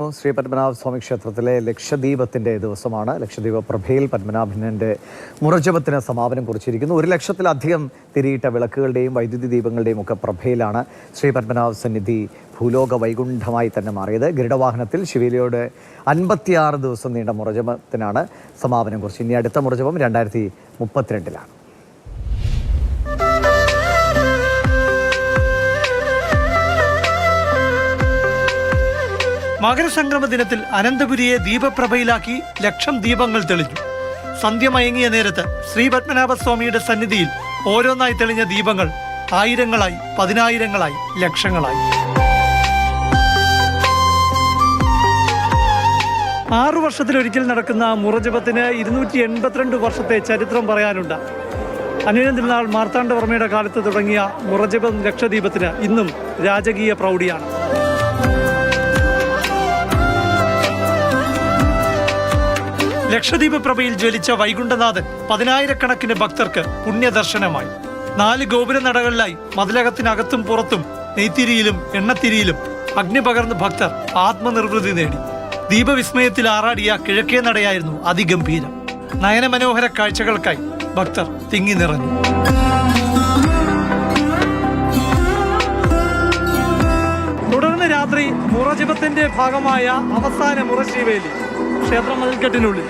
ശ്രീ പത്മനാഭ സ്വാമി ക്ഷേത്രത്തിലെ ലക്ഷദീപത്തിൻ്റെ ദിവസമാണ്. ലക്ഷദീപ പ്രഭയിൽ പത്മനാഭൻ്റെ മുറജപത്തിന് സമാപനം കുറിച്ചിരിക്കുന്നു. 1,00,000-ലധികം തിരിയിട്ട വിളക്കുകളുടെയും വൈദ്യുതി ദീപങ്ങളുടെയും ഒക്കെ പ്രഭയിലാണ് ശ്രീ പത്മനാഭ സന്നിധി ഭൂലോക വൈകുണ്ഠമായി തന്നെ മാറിയത്. ഗരുഡവാഹനത്തിൽ ശിവേലിയോട് 56 ദിവസം നീണ്ട മുറജപത്തിനാണ് സമാപനം കുറിച്ചത്. ഇനി അടുത്ത മുറജപം 2032-ലാണ്. മകരസംക്രമ ദിനത്തിൽ അനന്തപുരിയെ ദീപപ്രഭയിലാക്കി ലക്ഷം ദീപങ്ങൾ തെളിഞ്ഞു. സന്ധ്യ മയങ്ങിയ നേരത്ത് ശ്രീ പത്മനാഭസ്വാമിയുടെ സന്നിധിയിൽ ഓരോന്നായി തെളിഞ്ഞ ദീപങ്ങൾ ആയിരങ്ങളായി, പതിനായിരങ്ങളായി, ലക്ഷങ്ങളായി. 6 വർഷത്തിലൊരിക്കൽ നടക്കുന്ന മുറജപത്തിന് 282 വർഷത്തെ ചരിത്രം പറയാനുണ്ട്. അനിഴം തിരുനാൾ മാർത്താണ്ഡവർമ്മയുടെ കാലത്ത് തുടങ്ങിയ മുറജപം ലക്ഷദീപത്തിന് ഇന്നും രാജകീയ പ്രൗഢിയാണ്. ലക്ഷദ്വീപ് പ്രഭയിൽ ജ്വലിച്ച വൈകുണ്ഠനാഥൻ 10,000-കണക്കിന് ഭക്തർക്ക് പുണ്യദർശനമായി. 4 ഗോപുര നടകളിലായി മതിലകത്തിനകത്തും പുറത്തും നെയ്ത്തിരിയിലും എണ്ണത്തിരിയിലും അഗ്നി പകർന്ന് ഭക്തർ ആത്മനിർവൃതി നേടി. ദീപവിസ്മയത്തിൽ ആറാടിയ കിഴക്കേ നടയായിരുന്നു അതിഗംഭീരം. നയനമനോഹര കാഴ്ചകൾക്കായി ഭക്തർ തിങ്ങി നിറഞ്ഞു. തുടർന്ന് രാത്രി മുറജപത്തിന്റെ ഭാഗമായ അവസാന മുറശീവേലി ക്ഷേത്ര മതിൽക്കെട്ടിനുള്ളിൽ.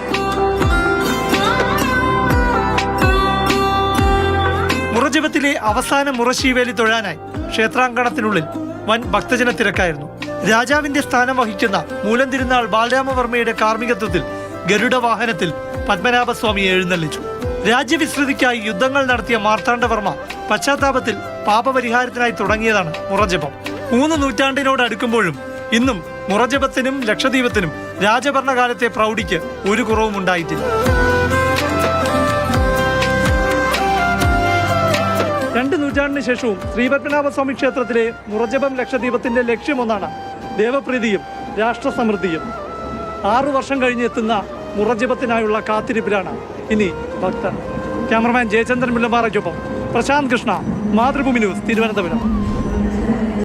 മുറജപത്തിലെ അവസാന മുറശീവേലി തൊഴാനായി ക്ഷേത്രാങ്കണത്തിനുള്ളിൽ വൻ ഭക്തജന തിരക്കായിരുന്നു. രാജാവിന്റെ സ്ഥാനം വഹിക്കുന്ന മൂലം തിരുനാൾ ബാലരാമവർമ്മയുടെ കാർമ്മികത്വത്തിൽ ഗരുഡ വാഹനത്തിൽ പത്മനാഭസ്വാമിയെ എഴുന്നള്ളിച്ചു. രാജ്യവിസ്തൃതിക്കായി യുദ്ധങ്ങൾ നടത്തിയ മാർത്താണ്ഡവർമ്മ പശ്ചാത്താപത്തിൽ പാപപരിഹാരത്തിനായി തുടങ്ങിയതാണ് മുറജപം. 3 നൂറ്റാണ്ടിനോട് അടുക്കുമ്പോഴും ഇന്നും മുറജപത്തിനും ലക്ഷദ്വീപത്തിനും രാജഭരണകാലത്തെ പ്രൗഢിക്ക് ഒരു കുറവും ഉണ്ടായിട്ടില്ല. 2 നൂറ്റാണ്ടിന് ശേഷവും ശ്രീ പത്മനാഭസ്വാമി ക്ഷേത്രത്തിലെ മുറജപം ലക്ഷദ്വീപത്തിന്റെ ലക്ഷ്യമൊന്നാണ്: ദേവപ്രീതിയും രാഷ്ട്രസമൃദ്ധിയും. 6 വർഷം കഴിഞ്ഞെത്തുന്ന മുറജപത്തിനായുള്ള കാത്തിരിപ്പിലാണ് ഇനി ഭക്തർ. ക്യാമറമാൻ ജയചന്ദ്രൻ മുല്ലമ്പാറയ്ക്കൊപ്പം പ്രശാന്ത് കൃഷ്ണ, മാതൃഭൂമി ന്യൂസ്, തിരുവനന്തപുരം.